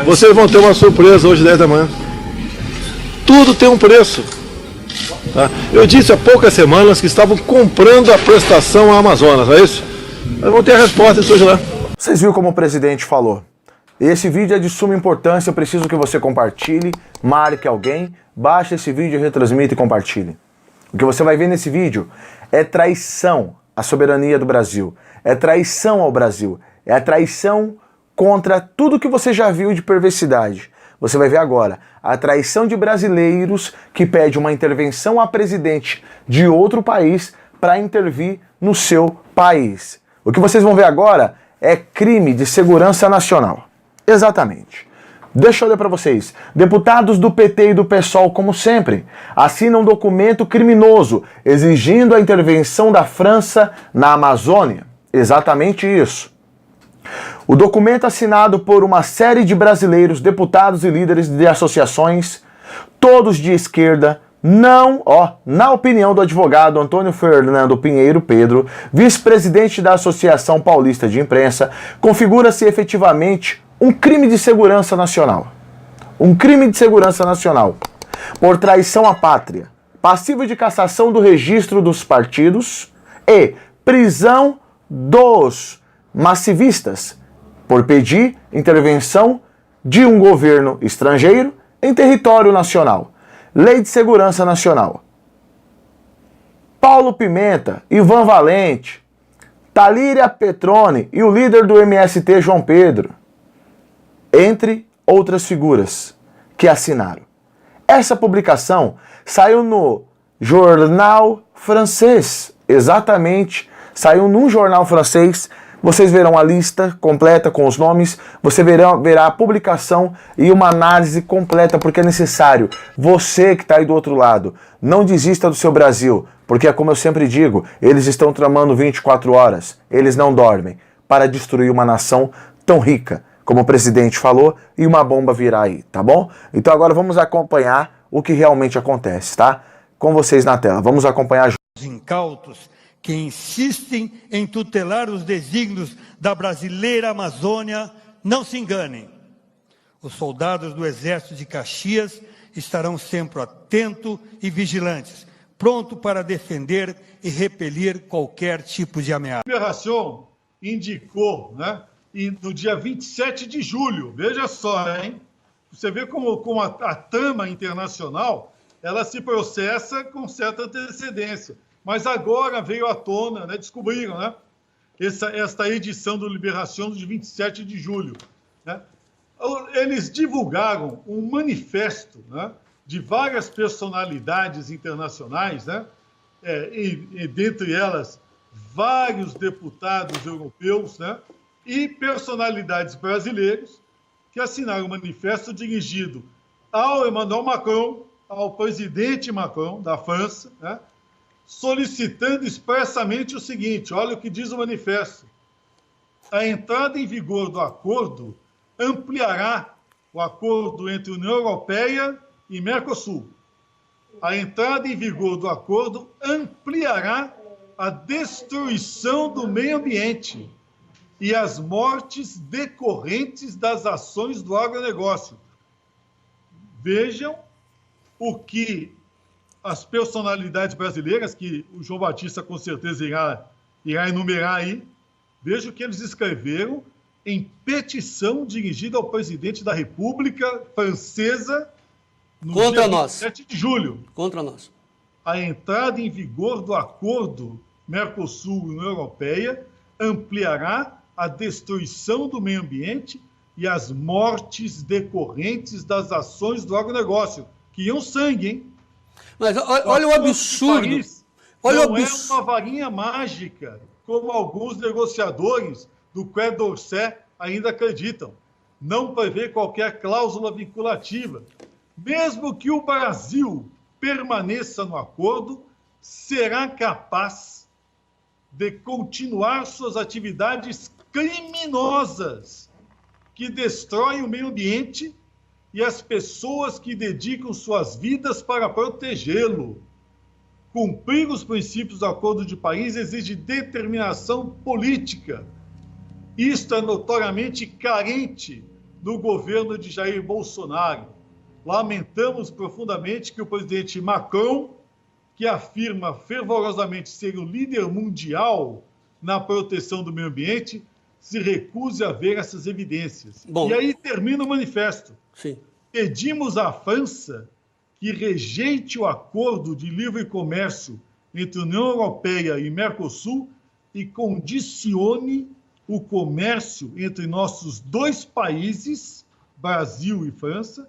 Vocês vão ter uma surpresa hoje, 10 da manhã. Tudo tem um preço. Tá? Eu disse há poucas semanas que estavam comprando a prestação à Amazonas, não é isso? Mas vão ter a resposta isso hoje lá. Vocês viram como o presidente falou? Esse vídeo é de suma importância, eu preciso que você compartilhe, marque alguém, baixe esse vídeo, retransmita e compartilhe. O que você vai ver nesse vídeo é traição à soberania do Brasil, é traição ao Brasil, é a traição contra tudo que você já viu de perversidade. Você vai ver agora a traição de brasileiros que pede uma intervenção a presidente de outro país para intervir no seu país. O que vocês vão ver agora é crime de segurança nacional. Exatamente. Deixa eu ler para vocês. Deputados do PT e do PSOL, como sempre, assinam um documento criminoso exigindo a intervenção da França na Amazônia. Exatamente isso. O documento assinado por uma série de brasileiros, deputados e líderes de associações, todos de esquerda, na opinião do advogado Antônio Fernando Pinheiro Pedro, vice-presidente da Associação Paulista de Imprensa, configura-se efetivamente um crime de segurança nacional. Um crime de segurança nacional por traição à pátria, passivo de cassação do registro dos partidos e prisão dos massivistas por pedir intervenção de um governo estrangeiro em território nacional. Lei de Segurança Nacional. Paulo Pimenta, Ivan Valente, Talíria Petroni e o líder do MST, João Pedro, entre outras figuras que assinaram. Essa publicação saiu no jornal francês, exatamente, saiu num jornal francês. Vocês verão a lista completa com os nomes, você verá a publicação e uma análise completa, porque é necessário. Você que está aí do outro lado, não desista do seu Brasil, porque é como eu sempre digo, eles estão tramando 24 horas, eles não dormem, para destruir uma nação tão rica, como o presidente falou, e uma bomba virá aí, tá bom? Então agora vamos acompanhar o que realmente acontece, tá? Com vocês na tela, vamos acompanhar. Os incautos que insistem em tutelar os desígnios da brasileira Amazônia, não se enganem. Os soldados do Exército de Caxias estarão sempre atentos e vigilantes, pronto para defender e repelir qualquer tipo de ameaça. A Liberação indicou, né, no dia 27 de julho, veja só, hein? Você vê como a trama internacional, ela se processa com certa antecedência. Mas agora veio à tona, né, descobriram, né, esta edição do Liberação de 27 de julho. Né? Eles divulgaram um manifesto, né, de várias personalidades internacionais, né, e dentre elas vários deputados europeus, né, e personalidades brasileiros que assinaram um manifesto dirigido ao Emmanuel Macron, ao presidente Macron da França, né, solicitando expressamente o seguinte, olha o que diz o manifesto. A entrada em vigor do acordo ampliará o acordo entre a União Europeia e Mercosul. A entrada em vigor do acordo ampliará a destruição do meio ambiente e as mortes decorrentes das ações do agronegócio. Vejam o que as personalidades brasileiras, que o João Batista com certeza irá enumerar aí, veja o que eles escreveram em petição dirigida ao presidente da República Francesa no dia 27 de julho. Contra nós. A entrada em vigor do acordo Mercosul-União Europeia ampliará a destruição do meio ambiente e as mortes decorrentes das ações do agronegócio, que iam sangue, hein? Mas olha o absurdo. Olha não é uma varinha mágica, como alguns negociadores do Quai d'Orsay ainda acreditam. Não prevê qualquer cláusula vinculativa. Mesmo que o Brasil permaneça no acordo, será capaz de continuar suas atividades criminosas que destroem o meio ambiente e as pessoas que dedicam suas vidas para protegê-lo. Cumprir os princípios do Acordo de Paris exige determinação política. Isto é notoriamente carente no governo de Jair Bolsonaro. Lamentamos profundamente que o presidente Macron, que afirma fervorosamente ser o líder mundial na proteção do meio ambiente, se recuse a ver essas evidências. Bom, e aí termina o manifesto. sim. Pedimos à França que rejeite o acordo de livre comércio entre União Europeia e Mercosul e condicione o comércio entre nossos dois países, Brasil e França,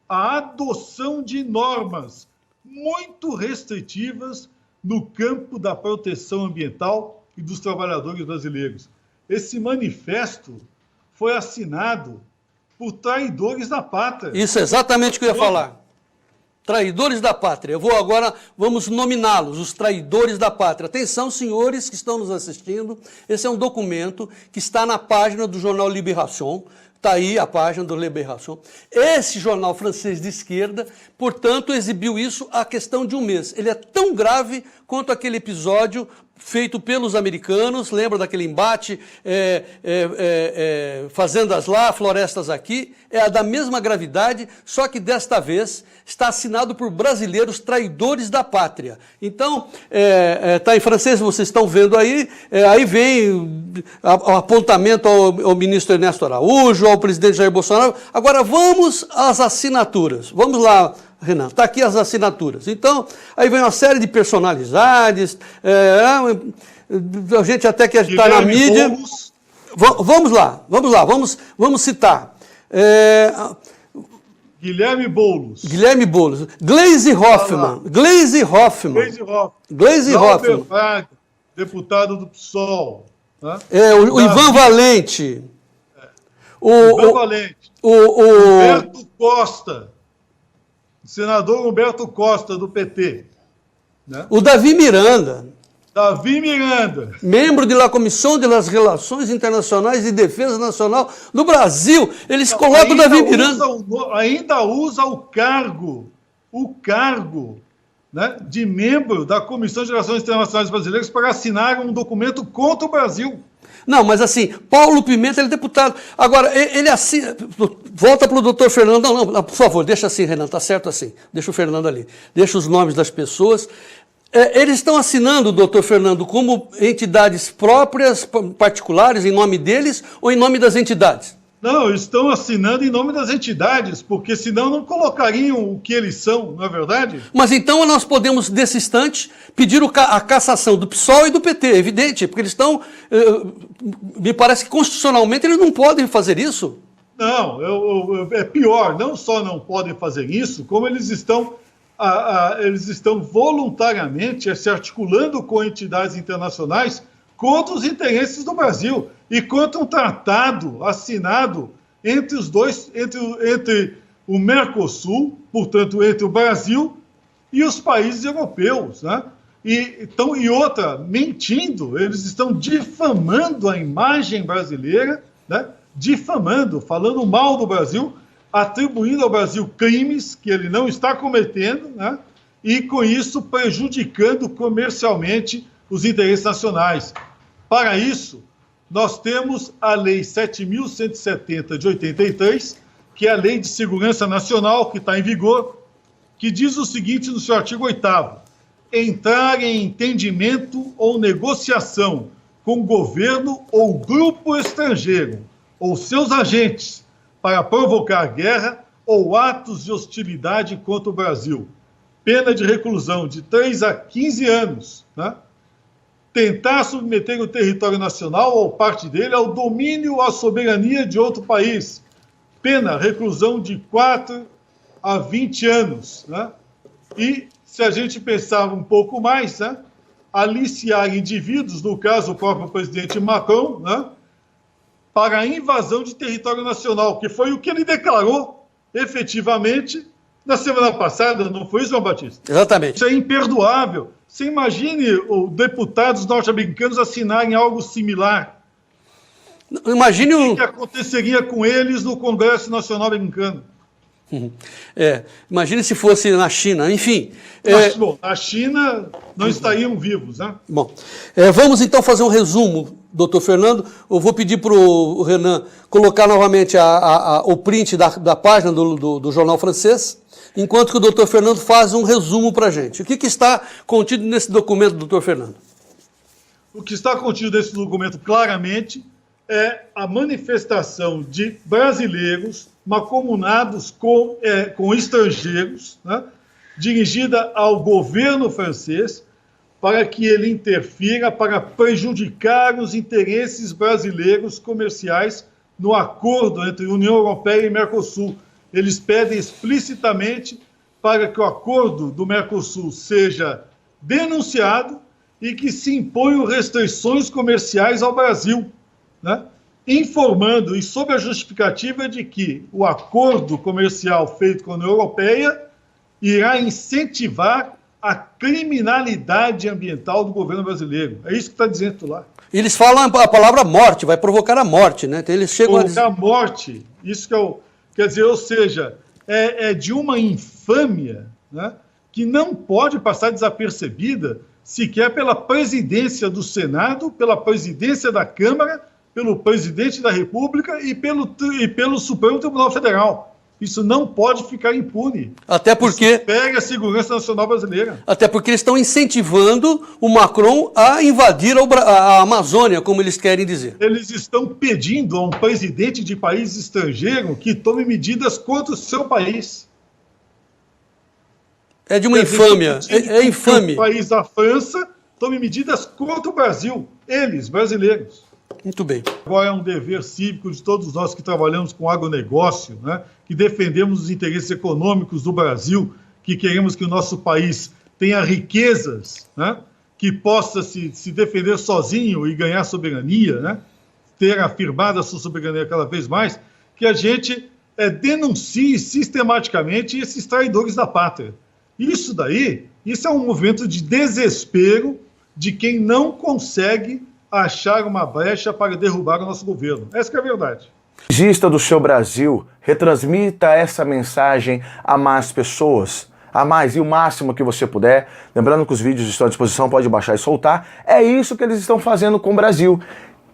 à adoção de normas muito restritivas no campo da proteção ambiental e dos trabalhadores brasileiros. Esse manifesto foi assinado por traidores da pátria. Isso é exatamente o que eu ia falar. Traidores da pátria. Vamos nominá-los, os traidores da pátria. Atenção, senhores que estão nos assistindo, esse é um documento que está na página do jornal Libération. Está aí a página do Libération. Esse jornal francês de esquerda, portanto, exibiu isso há questão de um mês. Ele é tão grave quanto aquele episódio feito pelos americanos, lembra daquele embate, fazendas lá, florestas aqui, é da mesma gravidade, só que desta vez está assinado por brasileiros traidores da pátria. Então, está em francês, vocês estão vendo aí, aí vem o apontamento ao ministro Ernesto Araújo, ao presidente Jair Bolsonaro. Agora vamos às assinaturas. Vamos lá, Renan, está aqui as assinaturas. Então, aí vem uma série de personalidades, a gente até que está na mídia. Vamos citar. Guilherme Boulos. Gleisi Hoffmann. Braga, deputado do PSOL. Né? O Ivan Valente. Humberto Costa. O senador Humberto Costa, do PT. Né? O Davi Miranda. Membro da Comissão das Relações Internacionais e Defesa Nacional do Brasil. Eles colocam o Davi Miranda. Ainda usa o cargo, né, de membro da Comissão de Relações Internacionais Brasileiras para assinar um documento contra o Brasil. Não, mas assim, Paulo Pimenta, ele é deputado. Agora, ele assina. Volta para o doutor Fernando. Não, por favor, deixa assim, Renan, tá certo assim. Deixa o Fernando ali. Deixa os nomes das pessoas. Eles estão assinando, doutor Fernando, como entidades próprias, particulares, em nome deles ou em nome das entidades? Não, estão assinando em nome das entidades, porque senão não colocariam o que eles são, não é verdade? Mas então nós podemos, desse instante, pedir a cassação do PSOL e do PT, é evidente, porque eles estão, me parece que constitucionalmente eles não podem fazer isso. Não, é pior, não só não podem fazer isso, como eles estão voluntariamente se articulando com entidades internacionais contra os interesses do Brasil e contra um tratado assinado entre os dois, entre o Mercosul, portanto, entre o Brasil e os países europeus, né? E mentindo, eles estão difamando a imagem brasileira, né? Falando mal do Brasil, atribuindo ao Brasil crimes que ele não está cometendo, né? E com isso prejudicando comercialmente os interesses nacionais. Para isso, nós temos a Lei 7.170 de 83, que é a Lei de Segurança Nacional, que está em vigor, que diz o seguinte no seu artigo 8º: entrar em entendimento ou negociação com governo ou grupo estrangeiro ou seus agentes para provocar guerra ou atos de hostilidade contra o Brasil. Pena de reclusão de 3 a 15 anos, né? Tentar submeter o território nacional ou parte dele ao domínio ou à soberania de outro país. Pena, reclusão de 4 a 20 anos, né? E, se a gente pensar um pouco mais, né, aliciar indivíduos, no caso o próprio presidente Macron, né, para a invasão de território nacional, que foi o que ele declarou efetivamente na semana passada, não foi, João Batista? Exatamente. Isso é imperdoável. Você imagine os deputados norte-americanos assinarem algo similar. Imagine o que aconteceria com eles no Congresso Nacional Americano. Imagine se fosse na China, enfim. Bom, a China não estariam vivos, né? Bom, vamos então fazer um resumo, doutor Fernando. Eu vou pedir para o Renan colocar novamente o print da página do jornal francês, enquanto que o doutor Fernando faz um resumo para a gente. O que está contido nesse documento, doutor Fernando? O que está contido nesse documento claramente é a manifestação de brasileiros mancomunados com estrangeiros, né, dirigida ao governo francês para que ele interfira para prejudicar os interesses brasileiros comerciais no acordo entre União Europeia e Mercosul. Eles pedem explicitamente para que o acordo do Mercosul seja denunciado e que se imponham restrições comerciais ao Brasil, né? Informando e sob a justificativa de que o acordo comercial feito com a União Europeia irá incentivar a criminalidade ambiental do governo brasileiro. É isso que está dizendo lá. Eles falam a palavra morte, vai provocar a morte, né? Então eles chegam provocar a morte, isso que quer dizer, ou seja, é de uma infâmia, né, que não pode passar desapercebida sequer pela presidência do Senado, pela presidência da Câmara, pelo presidente da República e pelo Supremo Tribunal Federal. Isso não pode ficar impune. Até porque... Isso pega a segurança nacional brasileira. Até porque eles estão incentivando o Macron a invadir a Amazônia, como eles querem dizer. Eles estão pedindo a um presidente de país estrangeiro que tome medidas contra o seu país. É de uma infâmia. É infame. O país da França tome medidas contra o Brasil. Eles, brasileiros. Muito bem. Agora é um dever cívico de todos nós que trabalhamos com agronegócio, né, que defendemos os interesses econômicos do Brasil, que queremos que o nosso país tenha riquezas, né, que possa se defender sozinho e ganhar soberania, né, ter afirmado a sua soberania cada vez mais, que a gente denuncie sistematicamente esses traidores da pátria. Isso é um movimento de desespero de quem não consegue achar uma brecha para derrubar o nosso governo. Essa que é a verdade. Regista do seu Brasil, retransmita essa mensagem a mais pessoas, a mais e o máximo que você puder. Lembrando que os vídeos estão à disposição, pode baixar e soltar. É isso que eles estão fazendo com o Brasil.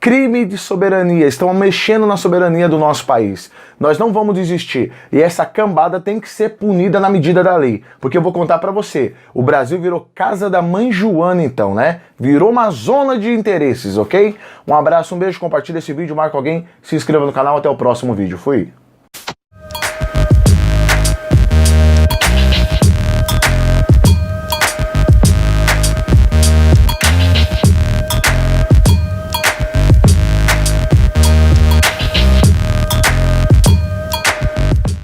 Crime de soberania, estão mexendo na soberania do nosso país. Nós não vamos desistir. E essa cambada tem que ser punida na medida da lei. Porque eu vou contar pra você, o Brasil virou casa da mãe Joana então, né? Virou uma zona de interesses, ok? Um abraço, um beijo, compartilha esse vídeo, marca alguém, se inscreva no canal, até o próximo vídeo. Fui!